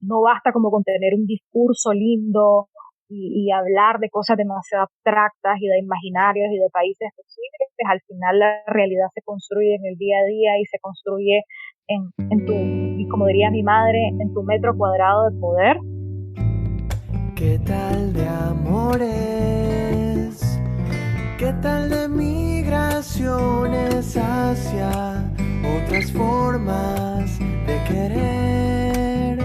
no basta como con tener un discurso lindo y hablar de cosas demasiado abstractas y de imaginarios y de países posibles, pues al final la realidad se construye en el día a día y se construye en tu, y como diría mi madre, en tu metro cuadrado de poder. ¿Qué tal de amores? ¿Qué tal de migraciones hacia otras formas de querer?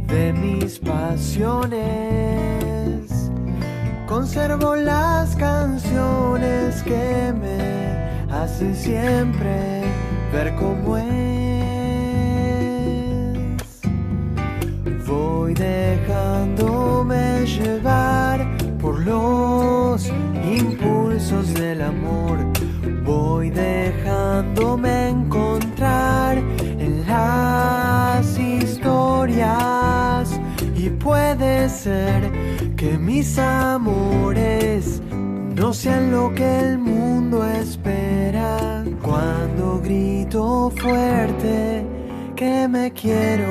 De mis pasiones conservo las canciones que me hacen siempre ver cómo es. Voy dejándome llevar por los impulsos del amor. Voy dejándome encontrar en las historias. Y puede ser que mis amores no sean lo que el mundo espera. Cuando grito fuerte que me quiero.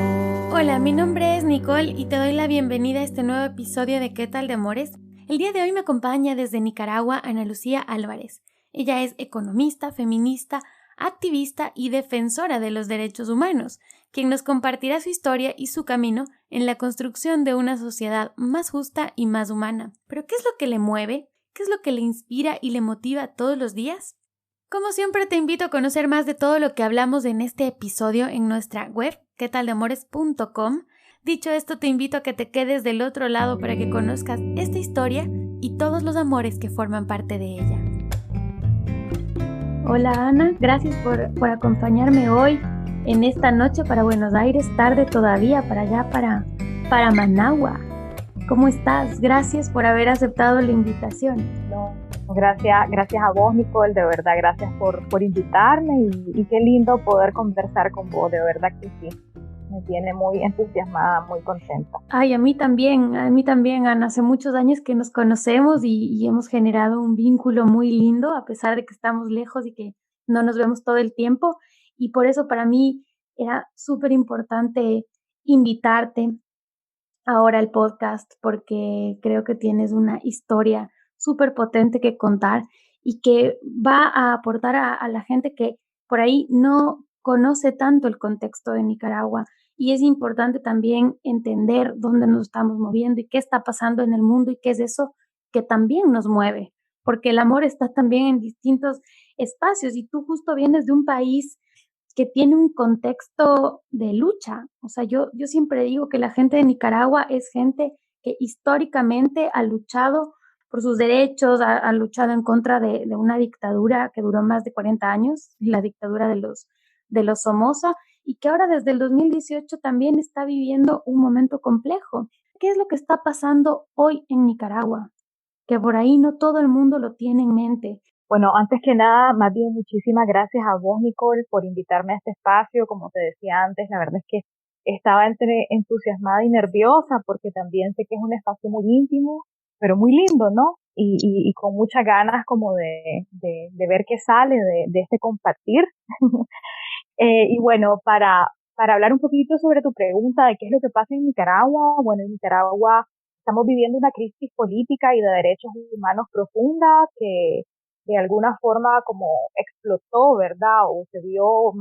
Hola, mi nombre es Nicole y te doy la bienvenida a este nuevo episodio de ¿Qué tal de amores? El día de hoy me acompaña desde Nicaragua Ana Lucía Álvarez. Ella es economista, feminista, activista y defensora de los derechos humanos, quien nos compartirá su historia y su camino en la construcción de una sociedad más justa y más humana. ¿Pero qué es lo que le mueve? ¿Qué es lo que le inspira y le motiva todos los días? Como siempre, te invito a conocer más de todo lo que hablamos en este episodio en nuestra web, quetaldeamores.com. Dicho esto, te invito a que te quedes del otro lado para que conozcas esta historia y todos los amores que forman parte de ella. Hola Ana, gracias por acompañarme hoy en esta noche para Buenos Aires, tarde todavía para allá, para Managua. ¿Cómo estás? Gracias por haber aceptado la invitación. No, gracias a vos, Nicole, de verdad, gracias por invitarme y qué lindo poder conversar con vos, de verdad que sí. Me tiene muy entusiasmada, muy contenta. Ay, a mí también, Ana. Hace muchos años que nos conocemos y hemos generado un vínculo muy lindo, a pesar de que estamos lejos y que no nos vemos todo el tiempo. Y por eso para mí era súper importante invitarte ahora al podcast, porque creo que tienes una historia súper potente que contar y que va a aportar a la gente que por ahí no conoce tanto el contexto de Nicaragua. Y es importante también entender dónde nos estamos moviendo y qué está pasando en el mundo y qué es eso que también nos mueve, porque el amor está también en distintos espacios y tú justo vienes de un país que tiene un contexto de lucha. O sea, yo siempre digo que la gente de Nicaragua es gente que históricamente ha luchado por sus derechos, ha luchado en contra de una dictadura que duró más de 40 años, la dictadura de los Somoza, y que ahora desde el 2018 también está viviendo un momento complejo. ¿Qué es lo que está pasando hoy en Nicaragua? Que por ahí no todo el mundo lo tiene en mente. Bueno, antes que nada, más bien muchísimas gracias a vos, Nicole, por invitarme a este espacio. Como te decía antes, la verdad es que estaba entre entusiasmada y nerviosa porque también sé que es un espacio muy íntimo, pero muy lindo, ¿no? Y con muchas ganas como de ver qué sale de este compartir. Y bueno, para hablar un poquito sobre tu pregunta de qué es lo que pasa en Nicaragua, bueno, en Nicaragua estamos viviendo una crisis política y de derechos humanos profunda que de alguna forma como explotó, ¿verdad? O se vio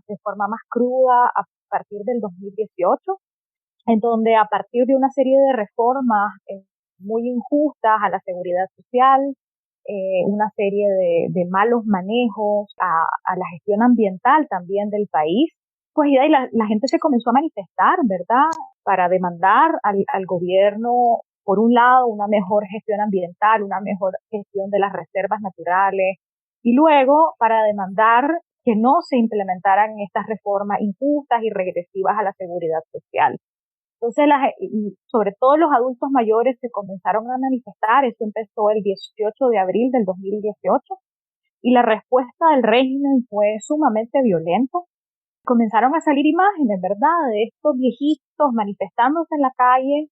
de forma más cruda a partir del 2018, en donde a partir de una serie de reformas muy injustas a la seguridad social, una serie de malos manejos a la gestión ambiental también del país, pues y de ahí la gente se comenzó a manifestar, ¿verdad? Para demandar al gobierno, por un lado, una mejor gestión ambiental, una mejor gestión de las reservas naturales, y luego para demandar que no se implementaran estas reformas injustas y regresivas a la seguridad social. Entonces, y sobre todo los adultos mayores se comenzaron a manifestar. Eso empezó el 18 de abril del 2018 y la respuesta del régimen fue sumamente violenta. Comenzaron a salir imágenes, ¿verdad?, de estos viejitos manifestándose en la calle,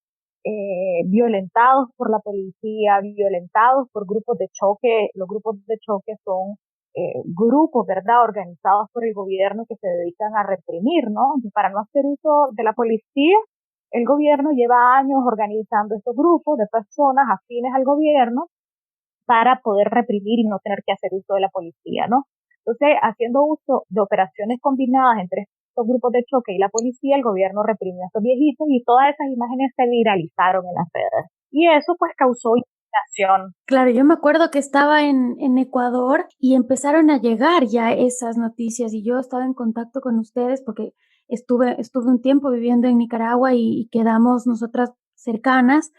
violentados por la policía, violentados por grupos de choque. Los grupos de choque son grupos, ¿verdad?, organizados por el gobierno que se dedican a reprimir, ¿no? Entonces, para no hacer uso de la policía, el gobierno lleva años organizando estos grupos de personas afines al gobierno para poder reprimir y no tener que hacer uso de la policía, ¿no? Entonces, haciendo uso de operaciones combinadas entre estos grupos de choque y la policía, el gobierno reprimió a estos viejitos y todas esas imágenes se viralizaron en las redes. Y eso pues causó indignación. Claro, yo me acuerdo que estaba en Ecuador y empezaron a llegar ya esas noticias y yo estaba en contacto con ustedes porque estuve un tiempo viviendo en Nicaragua y quedamos nosotras cercanas.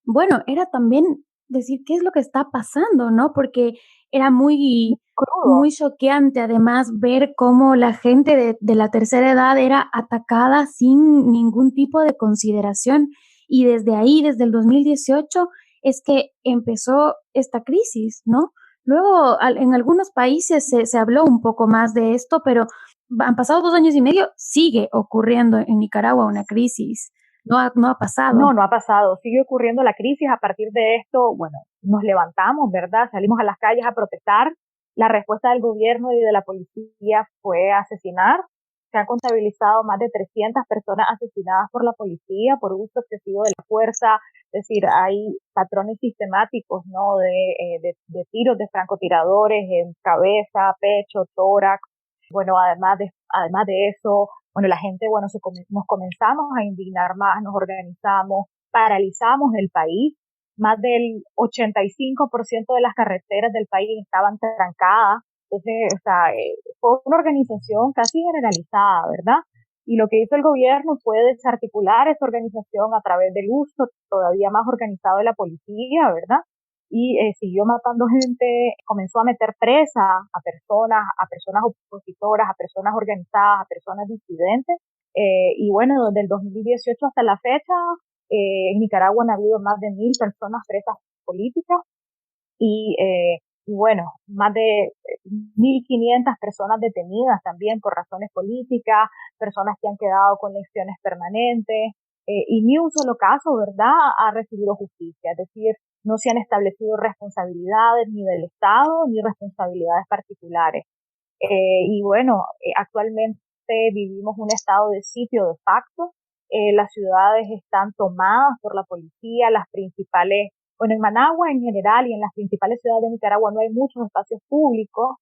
Bueno, era también decir qué es lo que está pasando, ¿no? Porque era Crudo. muy choqueante además ver cómo la gente de la tercera edad era atacada sin ningún tipo de consideración. Y desde ahí, desde el 2018, es que empezó esta crisis, ¿no? Luego, en algunos países se habló un poco más de esto, pero han pasado 2 años y medio, sigue ocurriendo en Nicaragua una crisis, no ha pasado. No, no ha pasado. Sigue ocurriendo la crisis. A partir de esto, bueno, nos levantamos, ¿verdad? Salimos a las calles a protestar. La respuesta del gobierno y de la policía fue asesinar. Se han contabilizado más de 300 personas asesinadas por la policía por uso excesivo de la fuerza. Es decir, hay patrones sistemáticos, ¿no? De tiros de francotiradores en cabeza, pecho, tórax. Bueno, además de eso, bueno, la gente, bueno, nos comenzamos a indignar más, nos organizamos, paralizamos el país. Más del 85% de las carreteras del país estaban trancadas. Entonces, o sea, fue una organización casi generalizada, ¿verdad? Y lo que hizo el gobierno fue desarticular esa organización a través del uso todavía más organizado de la policía, ¿verdad? Y siguió matando gente, comenzó a meter presa a personas opositoras, a personas organizadas, a personas disidentes. Y bueno, desde el 2018 hasta la fecha, en Nicaragua han habido más de 1.000 personas presas políticas y, y bueno, más de 1.500 personas detenidas también por razones políticas, personas que han quedado con lesiones permanentes, y ni un solo caso, ¿verdad?, ha recibido justicia. Es decir, no se han establecido responsabilidades ni del Estado ni responsabilidades particulares. Y bueno, actualmente vivimos un estado de sitio de facto. Las ciudades están tomadas por la policía, las principales, bueno, en Managua en general y en las principales ciudades de Nicaragua no hay muchos espacios públicos,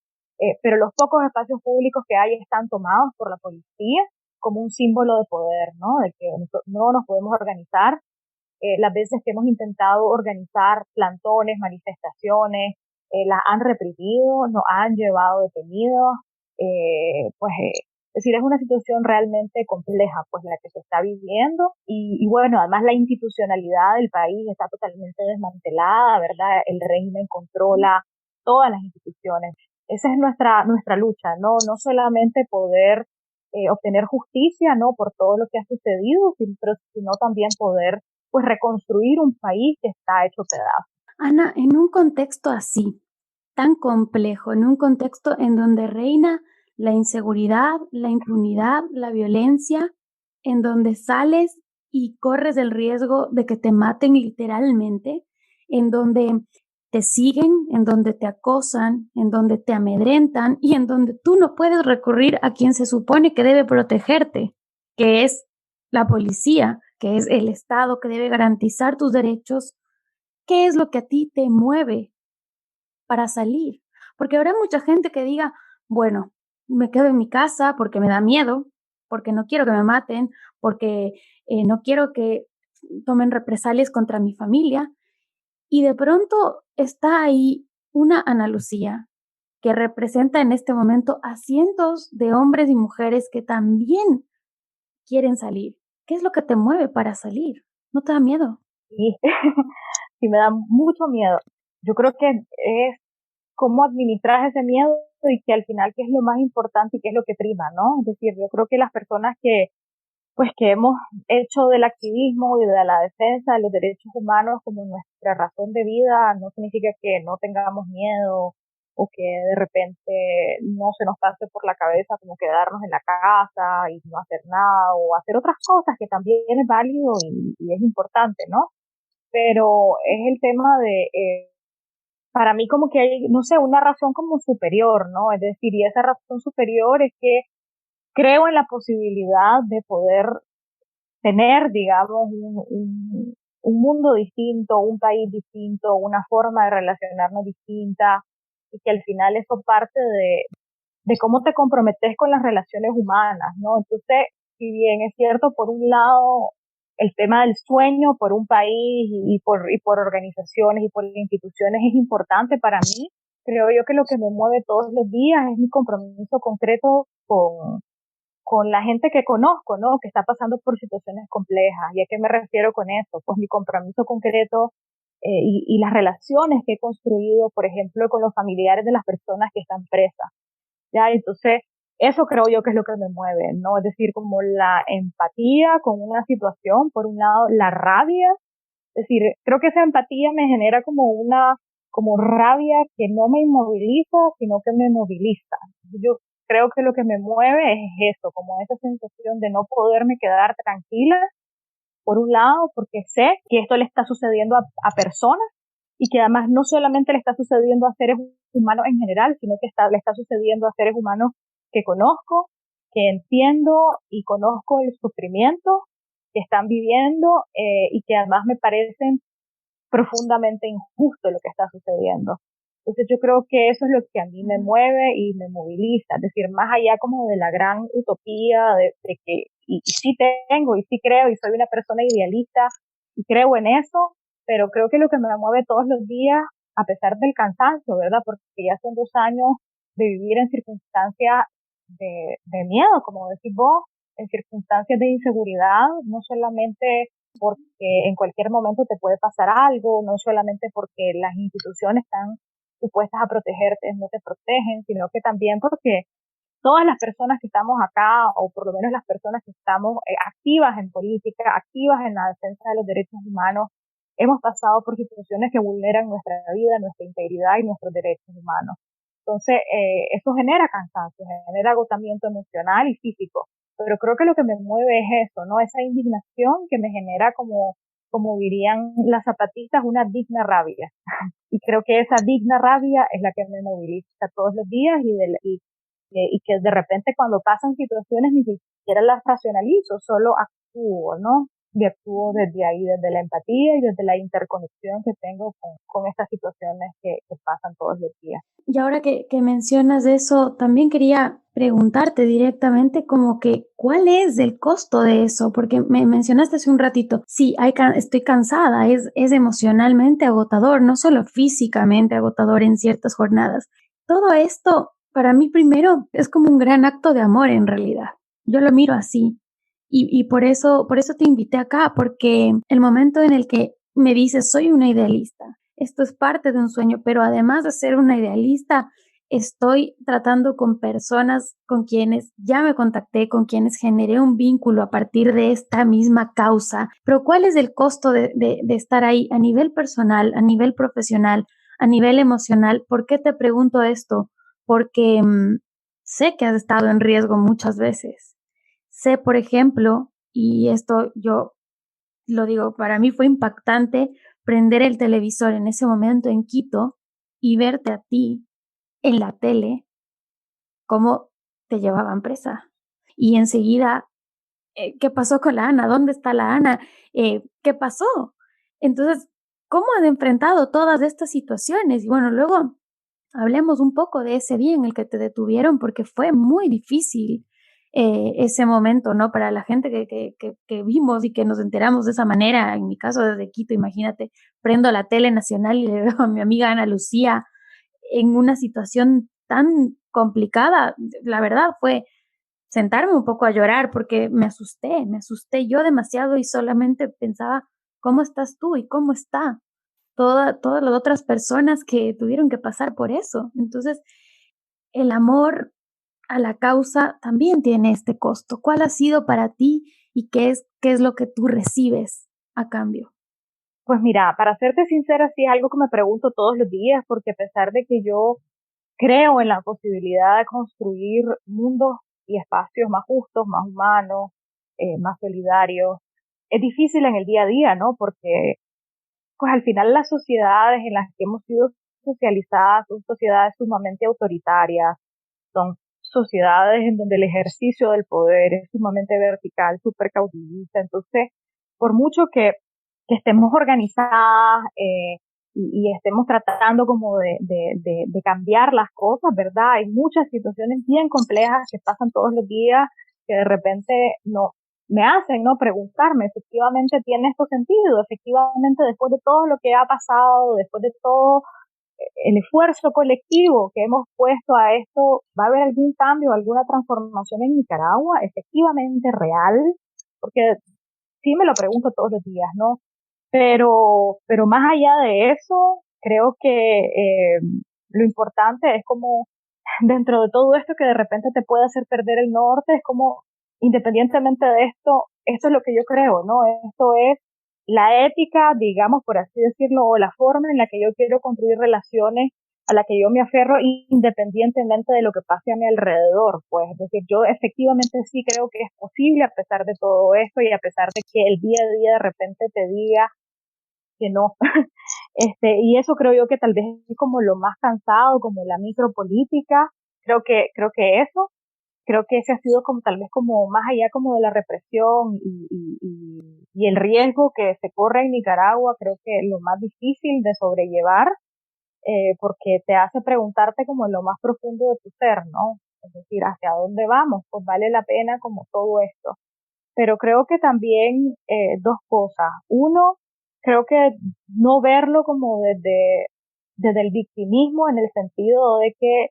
pero los pocos espacios públicos que hay están tomados por la policía como un símbolo de poder, ¿no? De que no nos podemos organizar. Las veces que hemos intentado organizar plantones, manifestaciones, las han reprimido, nos han llevado detenidos, es decir, es una situación realmente compleja, pues la que se está viviendo y bueno, además la institucionalidad del país está totalmente desmantelada, ¿verdad? El régimen controla todas las instituciones. Esa es nuestra lucha, no solamente poder obtener justicia, ¿no? Por todo lo que ha sucedido, sino también poder pues reconstruir un país que está hecho pedazos. Ana, en un contexto así, tan complejo, en un contexto en donde reina la inseguridad, la impunidad, la violencia, en donde sales y corres el riesgo de que te maten literalmente, en donde te siguen, en donde te acosan, en donde te amedrentan y en donde tú no puedes recurrir a quien se supone que debe protegerte, que es la policía, que es el Estado que debe garantizar tus derechos. ¿Qué es lo que a ti te mueve para salir? Porque habrá mucha gente que diga, bueno, me quedo en mi casa porque me da miedo, porque no quiero que me maten, porque no quiero que tomen represalias contra mi familia. Y de pronto está ahí una Ana Lucía que representa en este momento a cientos de hombres y mujeres que también quieren salir. ¿Qué es lo que te mueve para salir? ¿No te da miedo? Sí, sí me da mucho miedo. Yo creo que es cómo administrar ese miedo y que al final qué es lo más importante y qué es lo que prima, ¿no? Es decir, yo creo que las personas que hemos hecho del activismo y de la defensa de los derechos humanos como nuestra razón de vida, no significa que no tengamos miedo o que de repente no se nos pase por la cabeza como quedarnos en la casa y no hacer nada o hacer otras cosas que también es válido y es importante, ¿no? Pero es el tema de para mí como que hay, no sé, una razón como superior, ¿no? Es decir, y esa razón superior es que creo en la posibilidad de poder tener, digamos, un mundo distinto, un país distinto, una forma de relacionarnos distinta, y que al final eso parte de cómo te comprometes con las relaciones humanas, ¿no? Entonces, si bien es cierto, por un lado, el tema del sueño por un país y por organizaciones y por instituciones es importante para mí, creo yo que lo que me mueve todos los días es mi compromiso concreto con la gente que conozco, ¿no? Que está pasando por situaciones complejas. ¿Y a qué me refiero con eso? Pues mi compromiso concreto y las relaciones que he construido, por ejemplo, con los familiares de las personas que están presas. ¿Ya? Entonces, eso creo yo que es lo que me mueve, ¿no? Es decir, como la empatía con una situación, por un lado, la rabia, es decir, creo que esa empatía me genera como rabia que no me inmoviliza, sino que me moviliza. Yo creo que lo que me mueve es eso, como esa sensación de no poderme quedar tranquila, por un lado, porque sé que esto le está sucediendo a personas y que además no solamente le está sucediendo a seres humanos en general, sino que le está sucediendo a seres humanos que conozco, que entiendo y conozco el sufrimiento que están viviendo y que además me parecen profundamente injusto lo que está sucediendo. Entonces yo creo que eso es lo que a mí me mueve y me moviliza, es decir, más allá como de la gran utopía de que, y sí tengo, y sí creo, y soy una persona idealista, y creo en eso, pero creo que lo que me mueve todos los días, a pesar del cansancio, ¿verdad? Porque ya son 2 años de vivir en circunstancias de miedo, como decís vos, en circunstancias de inseguridad, no solamente porque en cualquier momento te puede pasar algo, no solamente porque las instituciones están supuestas a protegerte, no te protegen, sino que también porque todas las personas que estamos acá, o por lo menos las personas que estamos activas en política, activas en la defensa de los derechos humanos, hemos pasado por situaciones que vulneran nuestra vida, nuestra integridad y nuestros derechos humanos. Entonces, eso genera cansancio, genera agotamiento emocional y físico. Pero creo que lo que me mueve es eso, ¿no? Esa indignación que me genera como dirían las zapatistas, una digna rabia. Y creo que esa digna rabia es la que me moviliza todos los días y que de repente cuando pasan situaciones ni siquiera las racionalizo, solo actúo, ¿no? Y actúo desde ahí, desde la empatía y desde la interconexión que tengo con estas situaciones que pasan todos los días. Y ahora que mencionas eso, también quería preguntarte directamente como que, ¿cuál es el costo de eso? Porque me mencionaste hace un ratito, sí, estoy cansada, es emocionalmente agotador, no solo físicamente agotador en ciertas jornadas. Todo esto, para mí primero, es como un gran acto de amor en realidad. Yo lo miro así. Y por eso te invité acá, porque el momento en el que me dices, soy una idealista, esto es parte de un sueño, pero además de ser una idealista, estoy tratando con personas con quienes ya me contacté, con quienes generé un vínculo a partir de esta misma causa. Pero ¿cuál es el costo de estar ahí a nivel personal, a nivel profesional, a nivel emocional? ¿Por qué te pregunto esto? Porque sé que has estado en riesgo muchas veces. Sé, por ejemplo, y esto yo lo digo, para mí fue impactante prender el televisor en ese momento en Quito y verte a ti en la tele cómo te llevaban presa. Y enseguida, ¿qué pasó con la Ana? ¿Dónde está la Ana? ¿Qué pasó? Entonces, ¿cómo has enfrentado todas estas situaciones? Y bueno, luego hablemos un poco de ese día en el que te detuvieron, porque fue muy difícil ese momento, ¿no? Para la gente que vimos y que nos enteramos de esa manera, en mi caso desde Quito, imagínate, prendo la tele nacional y le veo a mi amiga Ana Lucía en una situación tan complicada. La verdad fue sentarme un poco a llorar porque me asusté yo demasiado y solamente pensaba, ¿cómo estás tú y cómo está todas las otras personas que tuvieron que pasar por eso? Entonces, el amor a la causa también tiene este costo. ¿Cuál ha sido para ti y qué es lo que tú recibes a cambio? Pues mira, para serte sincera, sí es algo que me pregunto todos los días, porque a pesar de que yo creo en la posibilidad de construir mundos y espacios más justos, más humanos, más solidarios, es difícil en el día a día, ¿no? Porque pues al final las sociedades en las que hemos sido socializadas, son sociedades sumamente autoritarias, son sociedades en donde el ejercicio del poder es sumamente vertical, súper caudillista. Entonces, por mucho que estemos organizadas y estemos tratando como de cambiar las cosas, ¿verdad? Hay muchas situaciones bien complejas que pasan todos los días que de repente no me hacen no preguntarme, efectivamente tiene esto sentido, efectivamente después de todo lo que ha pasado, después de todo el esfuerzo colectivo que hemos puesto a esto, ¿va a haber algún cambio, alguna transformación en Nicaragua efectivamente real? Porque sí me lo pregunto todos los días, ¿no? Pero más allá de eso, creo que lo importante es como dentro de todo esto que de repente te puede hacer perder el norte, es como independientemente de esto es lo que yo creo, ¿no? Esto es la ética, digamos, por así decirlo, o la forma en la que yo quiero construir relaciones a la que yo me aferro independientemente de lo que pase a mi alrededor, pues, es decir, yo efectivamente sí creo que es posible a pesar de todo esto y a pesar de que el día a día de repente te diga que no. Y eso creo yo que tal vez es como lo más cansado, como la micropolítica, creo que eso, creo que ese ha sido como tal vez como más allá como de la represión y el riesgo que se corre en Nicaragua, creo que lo más difícil de sobrellevar, porque te hace preguntarte como en lo más profundo de tu ser, ¿no? Es decir, ¿hacia dónde vamos? Pues vale la pena como todo esto. Pero creo que también dos cosas. Uno, creo que no verlo como desde el victimismo en el sentido de que,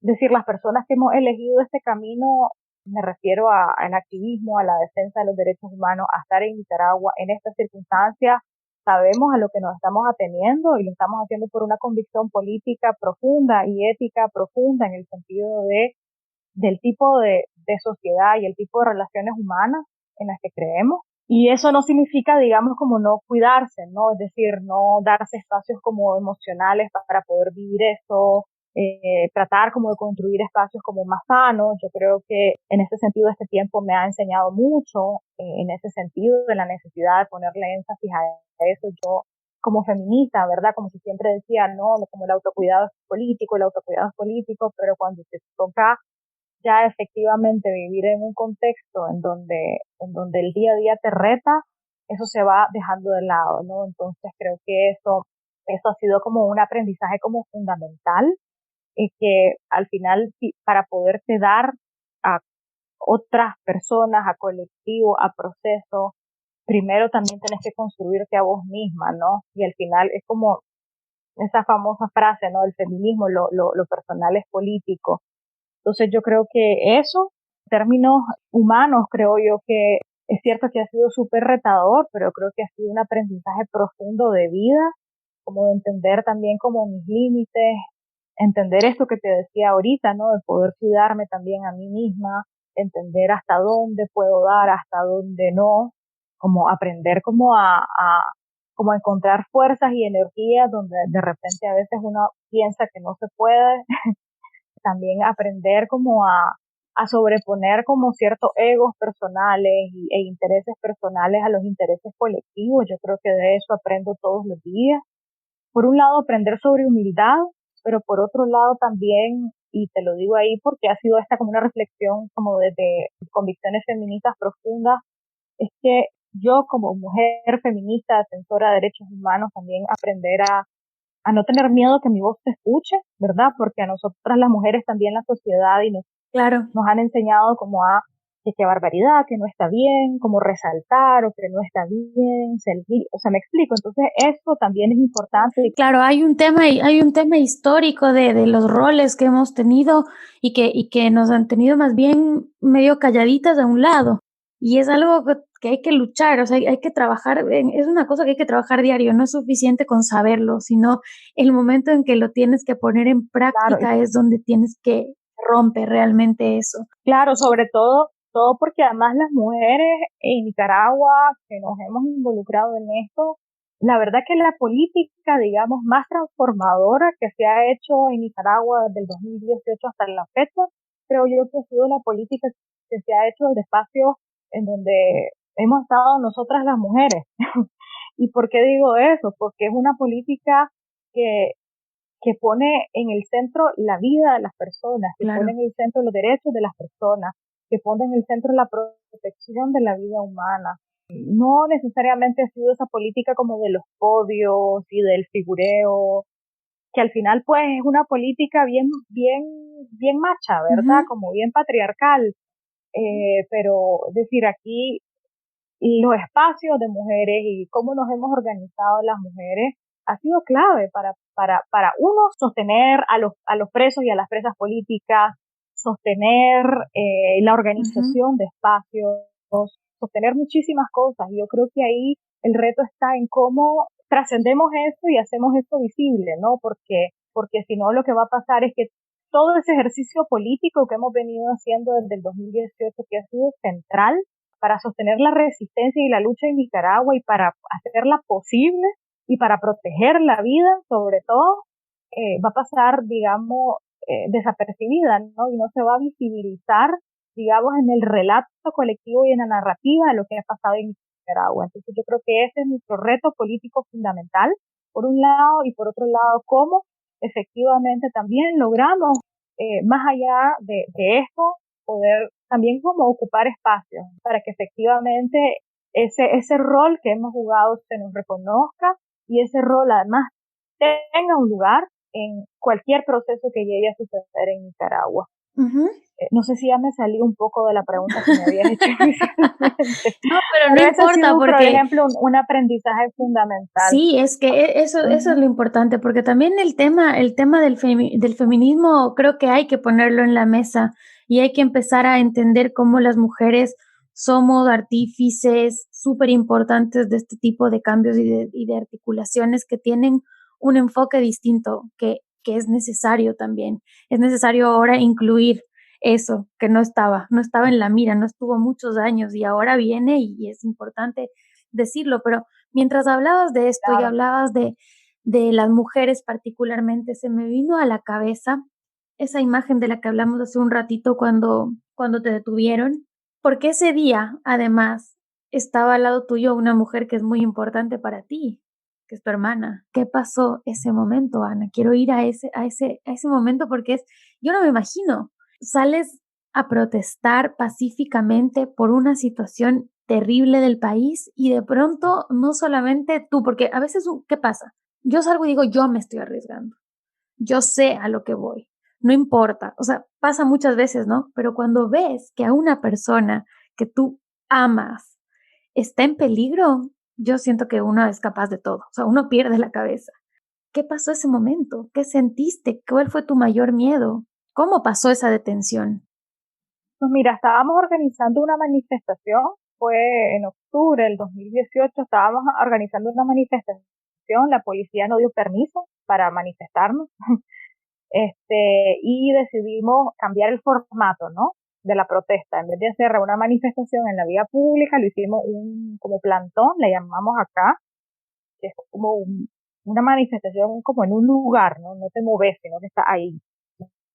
decir, las personas que hemos elegido este camino, me refiero al activismo, a la defensa de los derechos humanos, a estar en Nicaragua en estas circunstancias, sabemos a lo que nos estamos ateniendo y lo estamos haciendo por una convicción política profunda y ética profunda en el sentido del tipo de sociedad y el tipo de relaciones humanas en las que creemos. Y eso no significa, digamos, como no cuidarse, ¿no? Es decir, no darse espacios como emocionales para poder vivir eso, tratar como de construir espacios como más sanos. Yo creo que en ese sentido este tiempo me ha enseñado mucho, en ese sentido de la necesidad de ponerle énfasis a eso. Yo como feminista, ¿verdad? Como si siempre decía, no, como el autocuidado es político, pero cuando se toca ya efectivamente vivir en un contexto en donde el día a día te reta, eso se va dejando de lado, ¿no? Entonces creo que eso ha sido como un aprendizaje como fundamental, y que al final para poderte dar a otras personas, a colectivos, a procesos, primero también tenés que construirte a vos misma, ¿no? Y al final es como esa famosa frase, ¿no? El feminismo, lo personal es político. Entonces yo creo que eso, en términos humanos, creo yo que es cierto que ha sido súper retador, pero creo que ha sido un aprendizaje profundo de vida, como de entender también como mis límites, entender esto que te decía ahorita, ¿no? De poder cuidarme también a mí misma, entender hasta dónde puedo dar, hasta dónde no, como aprender como como a encontrar fuerzas y energías donde de repente a veces uno piensa que no se puede, también aprender como a sobreponer como ciertos egos personales e intereses personales a los intereses colectivos. Yo creo que de eso aprendo todos los días. Por un lado, aprender sobre humildad, pero por otro lado también, y te lo digo ahí porque ha sido esta como una reflexión como desde convicciones feministas profundas, es que yo como mujer feminista, defensora de derechos humanos, también aprender a no tener miedo que mi voz se escuche, ¿verdad? Porque a nosotras las mujeres también la sociedad y Claro. nos han enseñado como a que qué barbaridad, que no está bien, como resaltar o que no está bien, servir, o sea, me explico, entonces eso también es importante. Claro, hay un tema histórico de los roles que hemos tenido y que nos han tenido más bien medio calladitas a un lado. Y es algo que hay que luchar, o sea, hay que trabajar, es una cosa que hay que trabajar diario, no es suficiente con saberlo, sino el momento en que lo tienes que poner en Claro, práctica es donde tienes que romper realmente eso. claro, sobre todo porque además las mujeres en Nicaragua que nos hemos involucrado en esto, la verdad que la política, digamos, más transformadora que se ha hecho en Nicaragua desde el 2018 hasta la fecha, creo yo que ha sido la política que se ha hecho desde espacios en donde hemos estado nosotras las mujeres. ¿Y por qué digo eso? Porque es una política que que pone en el centro la vida de las personas, que Claro. pone en el centro los derechos de las personas, que pone en el centro la protección de la vida humana. No necesariamente ha sido esa política como de los podios y del figureo, que al final pues es una política bien macha, ¿verdad? Ujú. Como bien patriarcal. Pero decir aquí los espacios de mujeres y cómo nos hemos organizado las mujeres ha sido clave para uno, sostener a los presos y a las presas políticas, sostener la Ujú. organización de espacios, sostener muchísimas cosas. Y yo creo que ahí el reto está en cómo trascendemos esto y hacemos esto visible, ¿no? Porque si no lo que va a pasar es que todo ese ejercicio político que hemos venido haciendo desde el 2018, que ha sido central para sostener la resistencia y la lucha en Nicaragua y para hacerla posible y para proteger la vida, sobre todo, va a pasar, digamos, desapercibida, ¿no? Y no se va a visibilizar, digamos, en el relato colectivo y en la narrativa de lo que ha pasado en Nicaragua. Entonces yo creo que ese es nuestro reto político fundamental, por un lado, y por otro lado, cómo efectivamente también logramos, más allá de esto, poder también como ocupar espacios para que efectivamente ese rol que hemos jugado se nos reconozca y ese rol además tenga un lugar en cualquier proceso que llegue a suceder en Nicaragua. Ujú. No sé si ya me salí un poco de la pregunta que me habías hecho inicialmente, No, pero no pero ese ha importa sido, por porque ejemplo, un aprendizaje fundamental. sí, es que eso es lo Uh-huh. importante, porque también el tema del feminismo creo que hay que ponerlo en la mesa y hay que empezar a entender cómo las mujeres somos artífices súper importantes de este tipo de cambios y de articulaciones que tienen un enfoque distinto, que es necesario también. Es necesario ahora incluir eso que no estaba en la mira, no estuvo muchos años y ahora viene y es importante decirlo, pero mientras hablabas de esto y Claro. hablabas de las mujeres particularmente, se me vino a la cabeza esa imagen de la que hablamos hace un ratito cuando te detuvieron, porque ese día, además, estaba al lado tuyo una mujer que es muy importante para ti, que es tu hermana. ¿Qué pasó ese momento, Ana? Quiero ir a ese momento porque yo no me imagino, sales a protestar pacíficamente por una situación terrible del país y de pronto no solamente tú, porque a veces, ¿qué pasa? Yo salgo y digo, yo me estoy arriesgando, yo sé a lo que voy, no importa, o sea, pasa muchas veces, ¿no? Pero cuando ves que a una persona que tú amas está en peligro, yo siento que uno es capaz de todo, o sea, uno pierde la cabeza. ¿Qué pasó ese momento? ¿Qué sentiste? ¿Cuál fue tu mayor miedo? ¿Cómo pasó esa detención? Pues mira, estábamos organizando una manifestación, fue en octubre del 2018, estábamos organizando una manifestación, la policía no dio permiso para manifestarnos, y decidimos cambiar el formato, ¿no? De la protesta. En vez de hacer una manifestación en la vía pública, lo hicimos como plantón, le llamamos acá, que es como una manifestación como en un lugar, ¿no? No te mueves, sino que está ahí.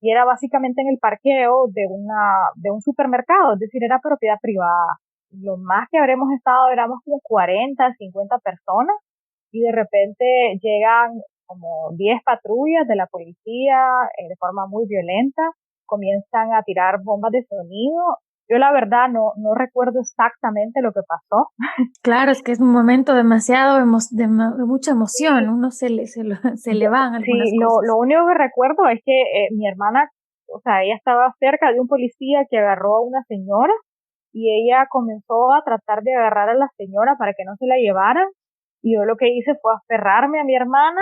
Y era básicamente en el parqueo de un supermercado, es decir, era propiedad privada. Lo más que habremos estado éramos como 40, 50 personas y de repente llegan como 10 patrullas de la policía, de forma muy violenta, comienzan a tirar bombas de sonido. Yo la verdad no recuerdo exactamente lo que pasó. Claro, es que es un momento demasiado de mucha emoción, Sí, uno se le van algunas sí, lo cosas. único que recuerdo es que mi hermana, o sea, ella estaba cerca de un policía que agarró a una señora y ella comenzó a tratar de agarrar a la señora para que no se la llevaran y yo lo que hice fue aferrarme a mi hermana,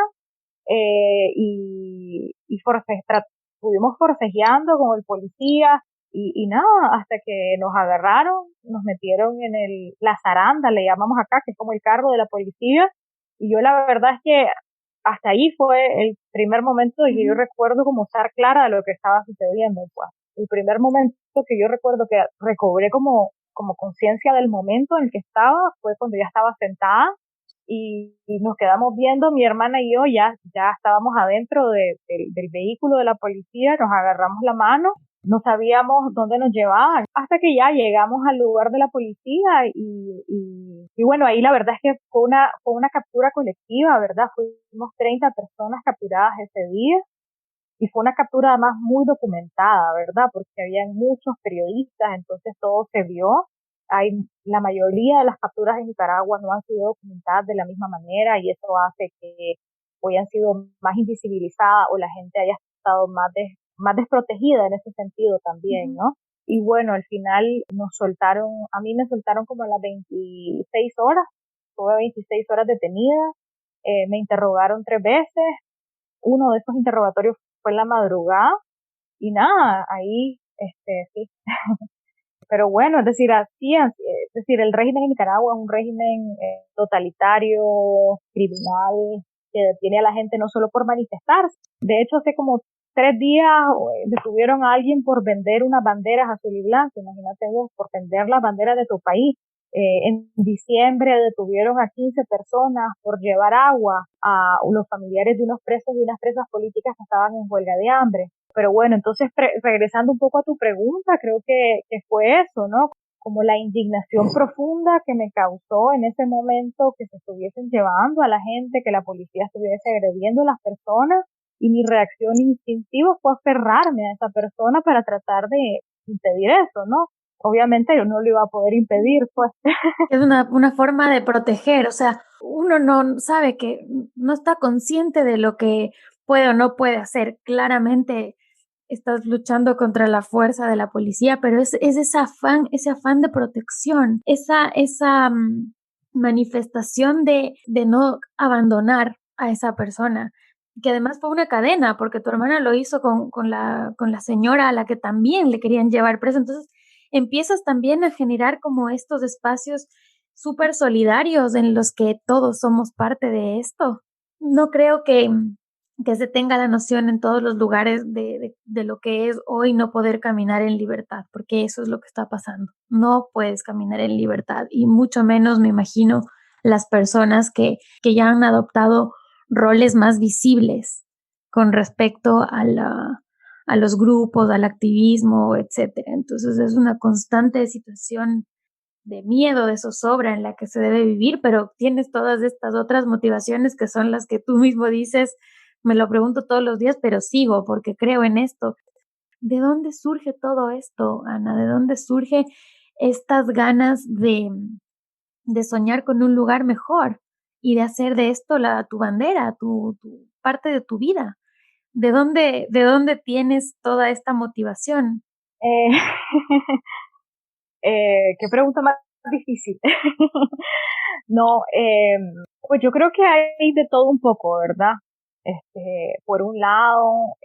y estuvimos forcejeando con el policía y nada, hasta que nos agarraron, nos metieron en la zaranda, le llamamos acá, que es como el carro de la policía, y yo la verdad es que hasta ahí fue el primer momento de que yo Ujú. recuerdo como estar clara de lo que estaba sucediendo, pues. El primer momento que yo recuerdo que recobré como conciencia del momento en el que estaba fue cuando ya estaba sentada y nos quedamos viendo, mi hermana y yo ya estábamos adentro del vehículo de la policía, nos agarramos la mano, no sabíamos dónde nos llevaban, hasta que ya llegamos al lugar de la policía y Y bueno, ahí la verdad es que fue una captura colectiva, ¿verdad? Fuimos 30 personas capturadas ese día y fue una captura además muy documentada, ¿verdad? Porque habían muchos periodistas, entonces todo se vio. La mayoría de las capturas en Nicaragua no han sido documentadas de la misma manera y eso hace que hoy han sido más invisibilizadas o la gente haya estado más desprotegida en ese sentido también, ¿no? Y bueno, al final a mí me soltaron como a las 26 horas, tuve 26 horas detenida, me interrogaron 3 veces, uno de esos interrogatorios fue en la madrugada y nada, ahí, sí. Pero bueno, es decir, es decir, el régimen en Nicaragua es un régimen totalitario, criminal, que detiene a la gente no solo por manifestarse. De hecho, hace como 3 días detuvieron a alguien por vender unas banderas azul y blanco, imagínate vos, por vender las banderas de tu país. En diciembre detuvieron a 15 personas por llevar agua a los familiares de unos presos y unas presas políticas que estaban en huelga de hambre. Pero bueno, entonces regresando un poco a tu pregunta, creo que fue eso, ¿no? Como la indignación profunda que me causó en ese momento que se estuviesen llevando a la gente, que la policía estuviese agrediendo a las personas, y mi reacción instintiva fue aferrarme a esa persona para tratar de impedir eso, ¿no? Obviamente yo no lo iba a poder impedir, pues. Es una forma de proteger, o sea, uno no sabe que no está consciente de lo que puede o no puede hacer. Claramente estás luchando contra la fuerza de la policía, pero es ese afán de protección, esa manifestación de no abandonar a esa persona, que además fue una cadena, porque tu hermana lo hizo con la señora a la que también le querían llevar presa. Entonces empiezas también a generar como estos espacios súper solidarios en los que todos somos parte de esto. No creo que se tenga la noción en todos los lugares de lo que es hoy no poder caminar en libertad, porque eso es lo que está pasando. No puedes caminar en libertad y mucho menos me imagino las personas que ya han adoptado roles más visibles con respecto a los grupos, al activismo, etcétera. Entonces es una constante situación de miedo, de zozobra en la que se debe vivir, pero tienes todas estas otras motivaciones que son las que tú mismo dices, me lo pregunto todos los días, pero sigo porque creo en esto. ¿De dónde surge todo esto, Ana? ¿De dónde surge estas ganas de soñar con un lugar mejor y de hacer de esto tu bandera, tu parte de tu vida? ¿De dónde tienes toda esta motivación? Eh, qué pregunta más difícil. No, pues yo creo que hay de todo un poco, ¿verdad? Por un lado,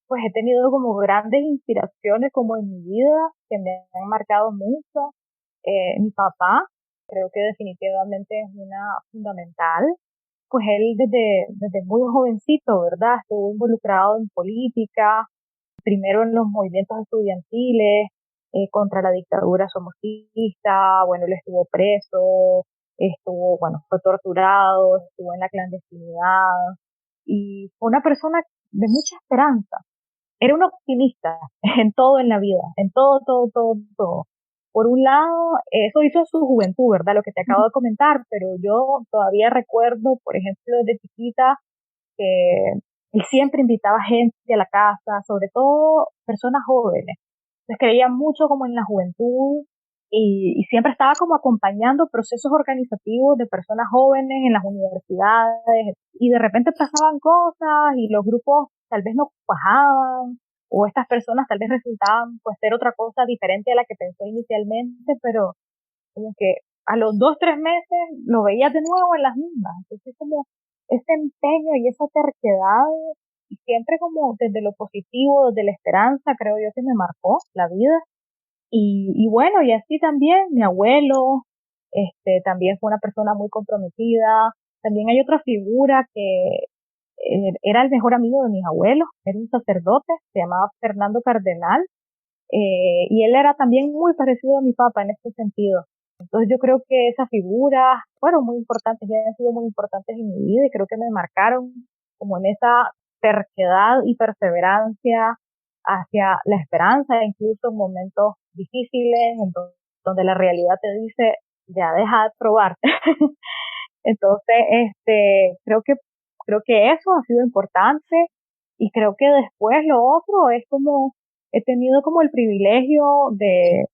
pues he tenido como grandes inspiraciones como en mi vida que me han marcado mucho. Mi papá, creo que definitivamente es una fundamental. Pues él desde muy jovencito, ¿verdad? Estuvo involucrado en política, primero en los movimientos estudiantiles, contra la dictadura somocista, bueno, él estuvo preso, bueno, fue torturado, estuvo en la clandestinidad, y fue una persona de mucha esperanza. Era un optimista en todo en la vida, en todo, todo, todo, todo. Por un lado, eso hizo en su juventud, ¿verdad? Lo que te acabo de comentar, pero yo todavía recuerdo, por ejemplo, desde chiquita, que él siempre invitaba gente a la casa, sobre todo personas jóvenes. Entonces creía mucho como en la juventud y siempre estaba como acompañando procesos organizativos de personas jóvenes en las universidades y de repente pasaban cosas y los grupos tal vez no cuajaban o estas personas tal vez resultaban pues ser otra cosa diferente a la que pensó inicialmente, pero como que a los 2, 3 meses lo veías de nuevo en las mismas. Entonces como ese empeño y esa terquedad y siempre como desde lo positivo, desde la esperanza, creo yo que me marcó la vida. Y bueno, y así también mi abuelo, también fue una persona muy comprometida. También hay otra figura que era el mejor amigo de mis abuelos, era un sacerdote, se llamaba Fernando Cardenal, y él era también muy parecido a mi papá en este sentido. Entonces yo creo que esas figuras fueron muy importantes, ya han sido muy importantes en mi vida y creo que me marcaron como en esa terquedad y perseverancia hacia la esperanza, incluso en momentos difíciles, donde la realidad te dice, ya deja de probar. Entonces, creo que eso ha sido importante y creo que después lo otro es como, he tenido como el privilegio de,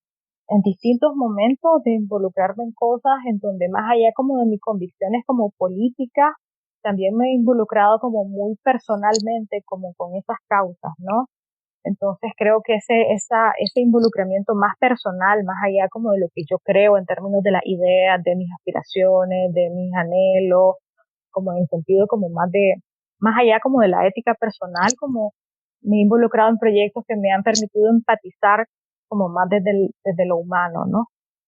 en distintos momentos, de involucrarme en cosas en donde más allá como de mis convicciones como políticas, también me he involucrado como muy personalmente como con esas causas, ¿no? Entonces creo que ese involucramiento más personal, más allá como de lo que yo creo en términos de las ideas, de mis aspiraciones, de mis anhelos, como en el sentido como más allá como de la ética personal, como me he involucrado en proyectos que me han permitido empatizar como más desde lo humano, ¿no?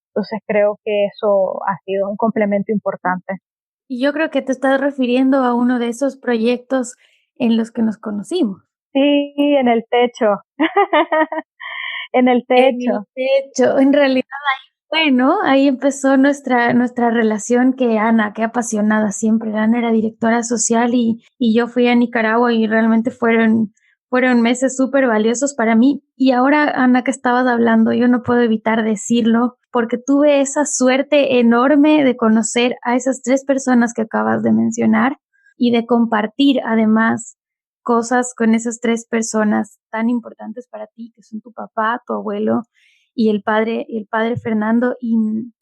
Entonces creo que eso ha sido un complemento importante. Y yo creo que te estás refiriendo a uno de esos proyectos en los que nos conocimos. Sí, en el techo. En el En el techo. techo, en realidad bueno, ahí empezó nuestra relación que Ana, qué apasionada siempre. Ana era directora social y yo fui a Nicaragua y realmente fueron meses súper valiosos para mí. Y ahora, Ana, que estabas hablando, yo no puedo evitar decirlo porque tuve esa suerte enorme de conocer a esas tres personas que acabas de mencionar y de compartir además cosas con esas tres personas tan importantes para ti, que son tu papá, tu abuelo y el padre Fernando, y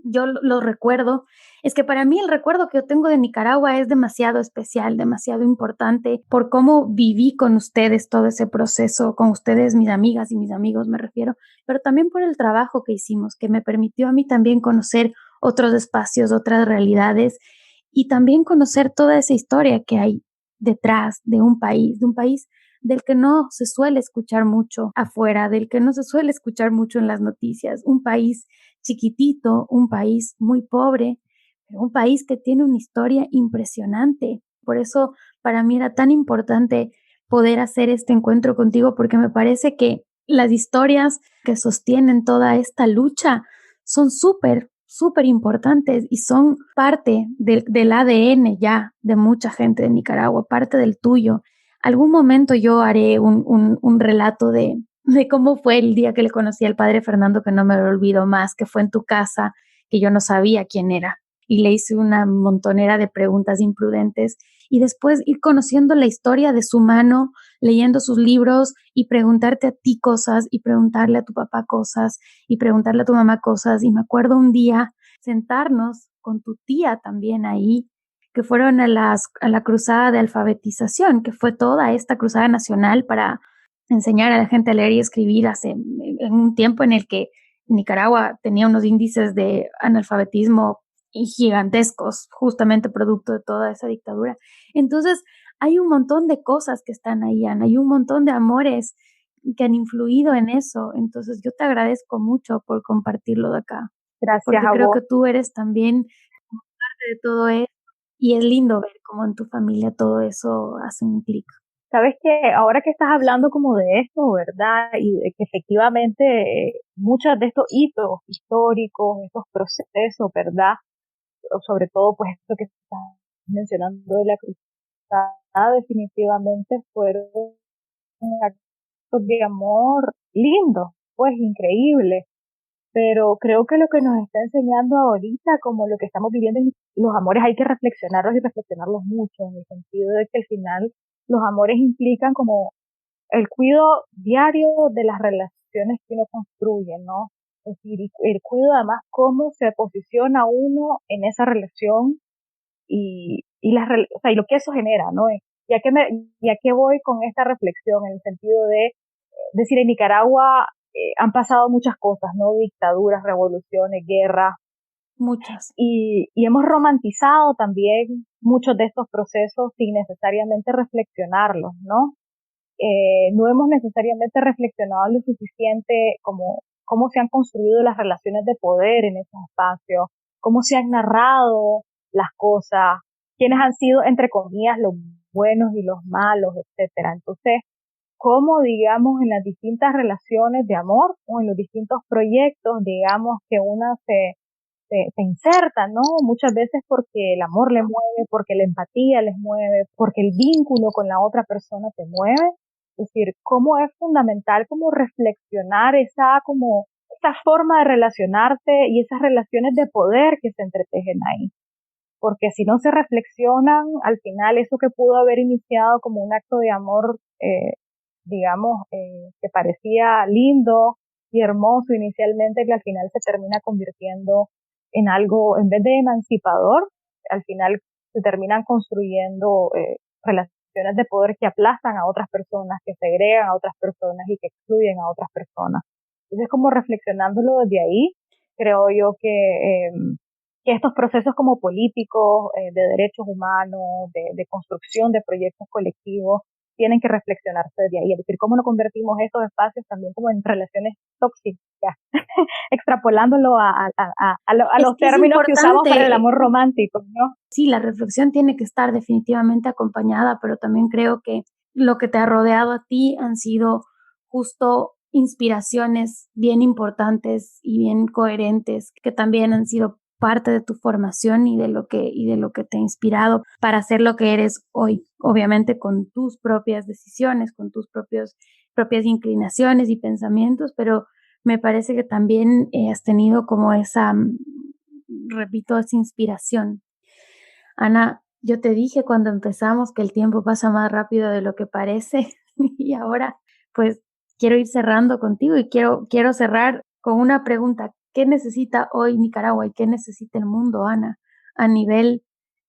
yo lo recuerdo. Es que para mí el recuerdo que yo tengo de Nicaragua es demasiado especial, demasiado importante por cómo viví con ustedes todo ese proceso, con ustedes, mis amigas y mis amigos me refiero, pero también por el trabajo que hicimos, que me permitió a mí también conocer otros espacios, otras realidades y también conocer toda esa historia que hay detrás de un país del que no se suele escuchar mucho afuera, del que no se suele escuchar mucho en las noticias. Un país chiquitito, un país muy pobre, pero un país que tiene una historia impresionante. Por eso para mí era tan importante poder hacer este encuentro contigo, porque me parece que las historias que sostienen toda esta lucha son súper importantes y son parte del ADN ya de mucha gente de Nicaragua, parte del tuyo. Algún momento yo haré un relato de cómo fue el día que le conocí al padre Fernando, que no me lo olvido más, que fue en tu casa, que yo no sabía quién era. Y le hice una montonera de preguntas imprudentes. Y después ir conociendo la historia de su mano, leyendo sus libros y preguntarte a ti cosas y preguntarle a tu papá cosas y preguntarle a tu mamá cosas. Y me acuerdo un día sentarnos con tu tía también ahí que fueron a la cruzada de alfabetización, que fue toda esta cruzada nacional para enseñar a la gente a leer y escribir en un tiempo en el que Nicaragua tenía unos índices de analfabetismo gigantescos, justamente producto de toda esa dictadura. Entonces, hay un montón de cosas que están ahí, Ana, hay un montón de amores que han influido en eso. Entonces, yo te agradezco mucho por compartirlo de acá, Gracias porque a creo vos. que tú eres también parte de todo eso y es lindo ver cómo en tu familia todo eso hace un clic. Sabes que ahora que estás hablando como de esto, ¿verdad? Y de que efectivamente muchos de estos hitos históricos, estos procesos, ¿verdad? Sobre todo pues esto que estás mencionando de la cruzada, definitivamente fueron actos de amor lindos, pues increíbles. Pero creo que lo que nos está enseñando ahorita, como lo que estamos viviendo, los amores hay que reflexionarlos y reflexionarlos mucho, en el sentido de que al final los amores implican como el cuidado diario de las relaciones que uno construye, ¿no? Es decir, y el cuidado además cómo se posiciona uno en esa relación o sea, y lo que eso genera, ¿no? Ya que voy con esta reflexión en el sentido de decir, en Nicaragua han pasado muchas cosas, ¿no? Dictaduras, revoluciones, guerras, Muchas. y hemos romantizado también muchos de estos procesos sin necesariamente reflexionarlos, ¿no? No hemos necesariamente reflexionado lo suficiente como cómo se han construido las relaciones de poder en esos espacios, cómo se han narrado las cosas, quiénes han sido, entre comillas, los buenos y los malos, etcétera. Entonces, cómo, digamos, en las distintas relaciones de amor o en los distintos proyectos, digamos, que una se inserta, ¿no? Muchas veces porque el amor le mueve, porque la empatía les mueve, porque el vínculo con la otra persona te mueve. Es decir, cómo es fundamental como reflexionar esa como esa forma de relacionarse y esas relaciones de poder que se entretejen ahí. Porque si no se reflexionan, al final eso que pudo haber iniciado como un acto de amor, digamos, que parecía lindo y hermoso inicialmente, que al final se termina convirtiendo en algo, en vez de emancipador, al final se terminan construyendo relaciones de poder que aplastan a otras personas, que segregan a otras personas y que excluyen a otras personas. Entonces, como reflexionándolo desde ahí, creo yo que estos procesos como políticos, de derechos humanos, de construcción de proyectos colectivos, tienen que reflexionarse desde ahí, es decir, cómo no convertimos estos espacios también como en relaciones tóxicas, extrapolándolo a Es los que es términos que usamos para el importante, amor romántico, ¿no? sí, la reflexión tiene que estar definitivamente acompañada, pero también creo que lo que te ha rodeado a ti han sido justo inspiraciones bien importantes y bien coherentes, que también han sido parte de tu formación y de lo que te ha inspirado para ser lo que eres hoy, obviamente con tus propias decisiones, con tus propias inclinaciones y pensamientos, pero me parece que también has tenido como esa, repito, esa inspiración. Ana, yo te dije cuando empezamos que el tiempo pasa más rápido de lo que parece y ahora pues quiero ir cerrando contigo y quiero cerrar con una pregunta. ¿Qué necesita hoy Nicaragua y qué necesita el mundo, Ana, a nivel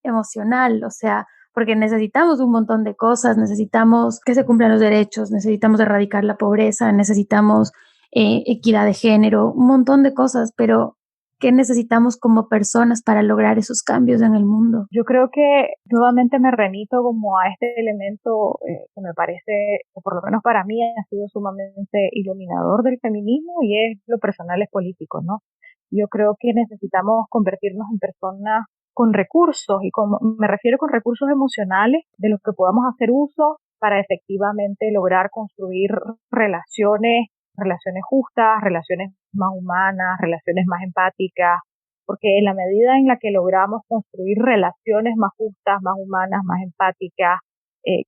emocional? O sea, porque necesitamos un montón de cosas, necesitamos que se cumplan los derechos, necesitamos erradicar la pobreza, necesitamos equidad de género, un montón de cosas, pero ¿qué necesitamos como personas para lograr esos cambios en el mundo? Yo creo que nuevamente me remito como a este elemento que me parece, o por lo menos para mí, ha sido sumamente iluminador del feminismo y es lo personal es político, ¿no? Yo creo que necesitamos convertirnos en personas con recursos y como me refiero con recursos emocionales de los que podamos hacer uso para efectivamente lograr construir relaciones justas, relaciones más humanas, relaciones más empáticas, porque en la medida en la que logramos construir relaciones más justas, más humanas, más empáticas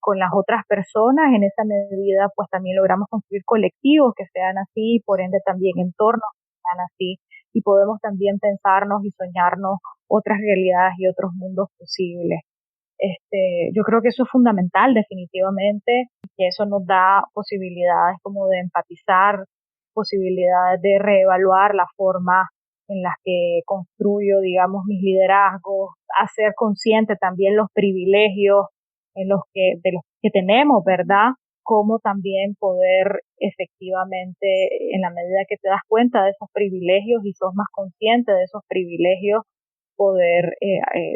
con las otras personas, en esa medida pues también logramos construir colectivos que sean así, por ende también entornos que sean así, y podemos también pensarnos y soñarnos otras realidades y otros mundos posibles. Yo creo que eso es fundamental definitivamente, que eso nos da posibilidades como de empatizar, posibilidades de reevaluar la forma en las que construyo, digamos, mis liderazgos, hacer consciente también los privilegios de los que tenemos, ¿verdad? Cómo también poder efectivamente, en la medida que te das cuenta de esos privilegios y sos más consciente de esos privilegios, poder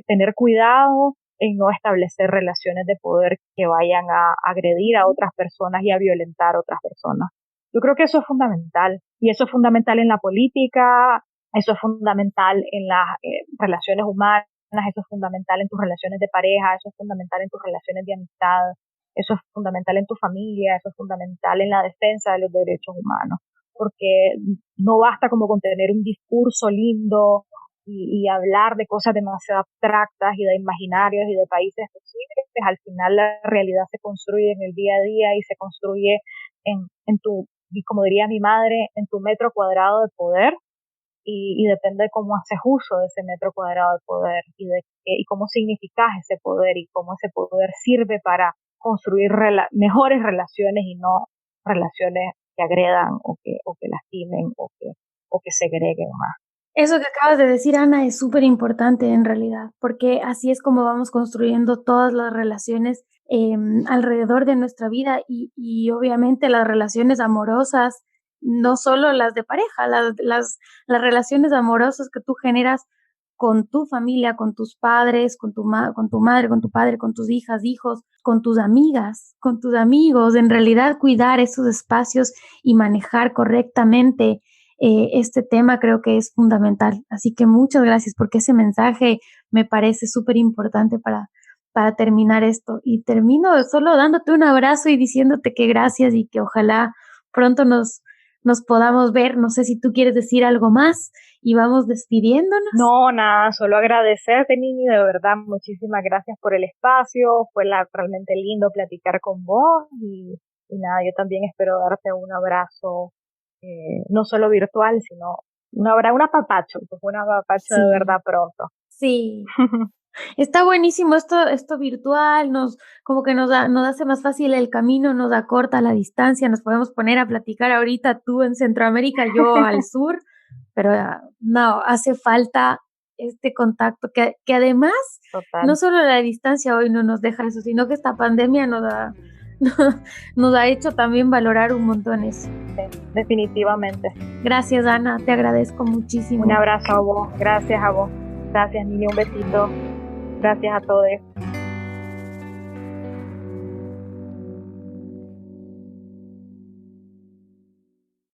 tener cuidado en no establecer relaciones de poder que vayan a agredir a otras personas y a violentar a otras personas. Yo creo que eso es fundamental, y eso es fundamental en la política, eso es fundamental en las relaciones humanas, eso es fundamental en tus relaciones de pareja, eso es fundamental en tus relaciones de amistad, eso es fundamental en tu familia, eso es fundamental en la defensa de los derechos humanos, porque no basta como con tener un discurso lindo y hablar de cosas demasiado abstractas y de imaginarios y de países posibles. Al final la realidad se construye en el día a día y se construye en tu, como diría mi madre, en tu metro cuadrado de poder, y depende de cómo haces uso de ese metro cuadrado de poder y cómo significas ese poder y cómo ese poder sirve para construir mejores relaciones y no relaciones que agredan o que lastimen o que segreguen más. Eso que acabas de decir, Ana, es súper importante en realidad, porque así es como vamos construyendo todas las relaciones alrededor de nuestra vida y obviamente las relaciones amorosas, no solo las de pareja, las relaciones amorosas que tú generas con tu familia, con tus padres, con tu madre, con tu padre, con tus hijas, hijos, con tus amigas, con tus amigos, en realidad cuidar esos espacios y manejar correctamente este tema creo que es fundamental. Así que muchas gracias porque ese mensaje me parece súper importante para terminar esto. Y termino solo dándote un abrazo y diciéndote que gracias y que ojalá pronto nos podamos ver. No sé si tú quieres decir algo más y vamos despidiéndonos. No, nada, solo agradecerte, Nini, de verdad, muchísimas gracias por el espacio, fue realmente lindo platicar con vos y nada, yo también espero darte un abrazo no solo virtual, sino habrá un apapacho, pues un apapacho Sí. de verdad pronto. Sí. Está buenísimo esto virtual, como que nos hace más fácil el camino, nos acorta la distancia, nos podemos poner a platicar ahorita tú en Centroamérica, yo al sur, pero no, hace falta este contacto que además Total. no solo la distancia hoy no nos deja eso, sino que esta pandemia nos ha hecho también valorar un montón eso. Sí, definitivamente. Gracias, Ana, te agradezco muchísimo. Un abrazo a vos, gracias a vos. Gracias, Nini, un besito. Gracias a todos.